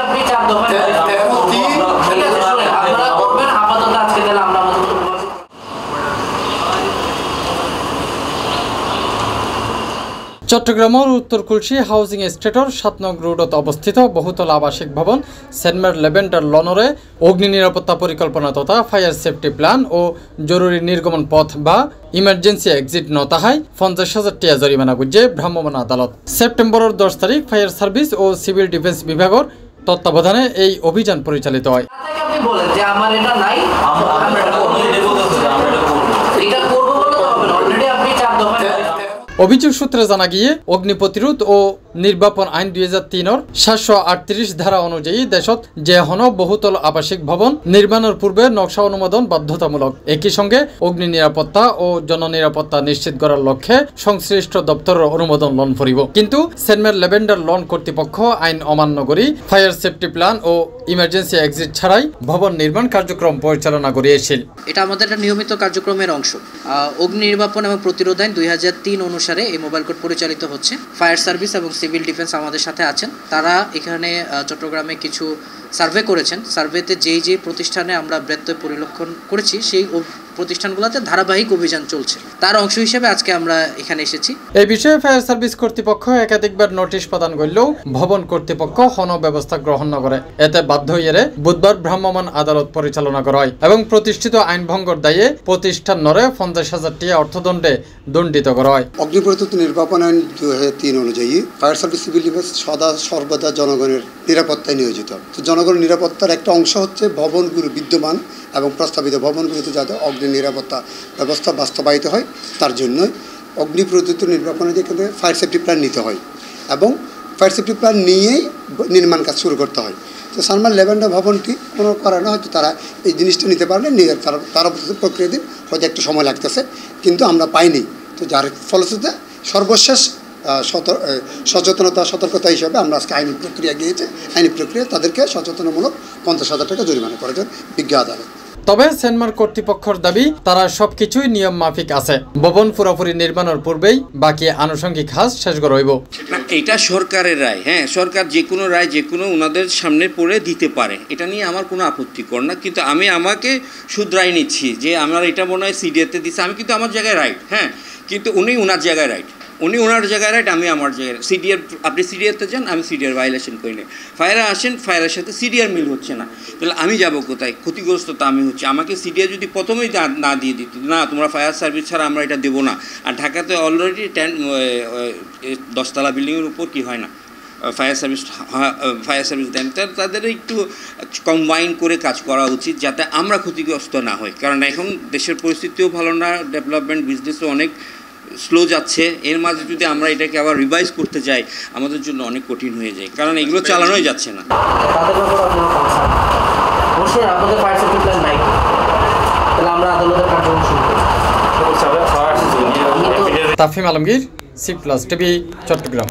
আপনি 4 দফায় আপনারা করবেন আপাতত আজকে তাহলে আমরা চট্টগ্রামের উত্তর কুলসি হাউজিং এস্টেটর 7 নং রোডত অবস্থিত বহুতল আবাসিক ভবন সেন্টমার লেভেন্ডার লনরে অগ্নি নিরাপত্তা পরিকল্পনা তথা ফায়ার সেফটি প্ল্যান ও জরুরি নির্গমন পথ বা ইমার্জেন্সি এক্সিট নতাহাই 50,000 টাকা জরিমানা গুজে ভ্রাম্যমাণ আদালত সেপ্টেম্বরের 10 তারিখ ফায়ার সার্ভিস ও সিভিল ডিফেন্স বিভাগের তত্ত্বাবধানে এই অভিযান পরিচালিত হয়। আপনি বলেন যে আমার এটা নাই এটা করব বলে হবে অলরেডি আপনি 4 দফায় অভিযোগ সূত্রে জানা গিয়ে অগ্নি প্রতিরোধ ও নির্বাপন আইন 2003 738 ধারা অনুযায়ী দেশত যে হন বহুতল আবাসিক ভবন নির্মাণের পূর্বে নকশা অনুমোদন বাধ্যতামূলক। একই সঙ্গে অগ্নি নিরাপত্তা ও জননিরাপত্তা নিশ্চিত করার লক্ষ্যে সংশ্লিষ্ট দপ্তরের অনুমোদন লন ফুরিব। কিন্তু সেন্টমার লেভেন্ডার লন কর্তৃপক্ষ আইন অমান্য করি ফায়ার সেফটি প্ল্যান ও ইমার্জেন্সি এক্সিট ছাড়াই ভবন নির্মাণ কার্যক্রম পরিচালনা করিয়েছিল। এটা আমাদের একটা নিয়মিত কার্যক্রমের অংশ। অগ্নি নির্বাপন এবং প্রতিরোধ আইন 2003 অনুসারে এই মোবাইল কোড পরিচালিত হচ্ছে। ফায়ার সার্ভিস এবং সিভিল ডিফেন্স আমাদের সাথে আছেন। তারা এখানে চট্টগ্রামে কিছু সার্ভে করেছেন। সার্ভেতে যেই প্রতিষ্ঠানে আমরা ব্যত্যয় পরিলক্ষণ করেছি সেই প্রতিষ্ঠানগুলোতে ধারাবাহিক অভিযান চলছে, তার অংশ হিসেবে আজকে আমরা এখানে এসেছি। এই বিষয়ে ফায়ার সার্ভিস কর্তৃপক্ষ একাধিকবার নোটিশ প্রদান করলেও ভবন কর্তৃপক্ষ কোন ব্যবস্থা গ্রহণ না করে। এতে বাধ্য হয়ে বুধবার ভ্রাম্যমাণ আদালত পরিচালনা করা হয় এবং প্রতিষ্ঠিত আইন ভঙ্গের দায়ে প্রতিষ্ঠান নরে 50,000 টাকা অর্থদণ্ডে দণ্ডিত করা হয়। অগ্নি প্রতিরোধ নির্বাপন আইন 2003 অনুযায়ী ফায়ার সার্ভিস সিভিল ডিফেন্স সদা সর্বদা জনগণের নিরাপত্তায় নিয়োজিত। তো জনগণের নিরাপত্তার একটা অংশ হচ্ছে ভবনগুলো বিদ্যমান এবং প্রস্তাবিত ভবনগুলিতে যাতে অগ্নি নিরাপত্তা ব্যবস্থা বাস্তবায়িত হয় তার জন্য অগ্নি প্রতিরোধ নির্বাপনে যেখানে ফায়ার সেফটি প্ল্যান নিতে হয় এবং ফায়ার সেফটি প্ল্যান নিয়েই নির্মাণ কাজ শুরু করতে হয়। তো সেন্টমার লেভেন্ডার ভবনটি কোনো কারণে হয়তো তারা এই জিনিসটা নিতে পারলে তারা প্রক্রিয়া দিন হয়তো একটু সময় লাগতেছে, কিন্তু আমরা পাইনি। তো যার ফলশ্রুতিতে সর্বশেষ সচেতনতা সতর্কতা হিসাবে আমরা আজকে আইনি প্রক্রিয়া গিয়েছে। আইনি প্রক্রিয়া তাদেরকে সচেতনমূলক 50,000 টাকা জরিমানা করেছেন বিজ্ঞ আদালত। তবে সেন্টমার কর্তৃপক্ষের দাবি তারা সবকিছুই নিয়ম মাফিক আছে। ভবন পুরোপুরি নির্মাণের পূর্বেই বাকি আনুষঙ্গিক কাজ শেষ করা হইব। এটা সরকারের রায়, হ্যাঁ, সরকার যে কোনো রায় যে কোনো ওনাদের সামনে পড়ে দিতে পারে, এটা নিয়ে আমার কোনো আপত্তিকর না। কিন্তু আমি আমাকে শুধরাই নিচ্ছি যে আমার এটা মনে হয় সিডিএতে দিচ্ছে, আমি কিন্তু আমার জায়গায় রাইট, হ্যাঁ, কিন্তু উনি ওনার জায়গায় রাইট, উনি ওনার জায়গায় রাইট, আমি আমার জায়গায়। সিডিআর আপনি সিডিআরতে যান, আমি সিডিআর ভায়োলেশন করি না। ফায়ারে আসেন, ফায়ারের সাথে সিডিআর মিল হচ্ছে না, তাহলে আমি যাব কোথায়? ক্ষতিগ্রস্ত তো আমি হচ্ছে। আমাকে সিডিআর যদি প্রথমেই না দিয়ে দিত, না তোমরা ফায়ার সার্ভিস ছাড়া আমরা এটা দেবো না। আর ঢাকাতে অলরেডি 10 তলা বিল্ডিংয়ের উপর কি হয় না ফায়ার সার্ভিস দেন, তাদের একটু কম্বাইন করে কাজ করা উচিত যাতে আমরা ক্ষতিগ্রস্ত না হই। কারণ এখন দেশের পরিস্থিতিও ভালো না, ডেভেলপমেন্ট বিজনেসও অনেক স্লো যাচ্ছে। এর মাঝে যদি আমরা এটাকে আবার রিভাইজ করতে যাই আমাদের জন্য অনেক কঠিন হয়ে যায়, কারণ এগুলো চালানোই যাচ্ছে না। Tafim Alamgir, C+ TV, Chittagong.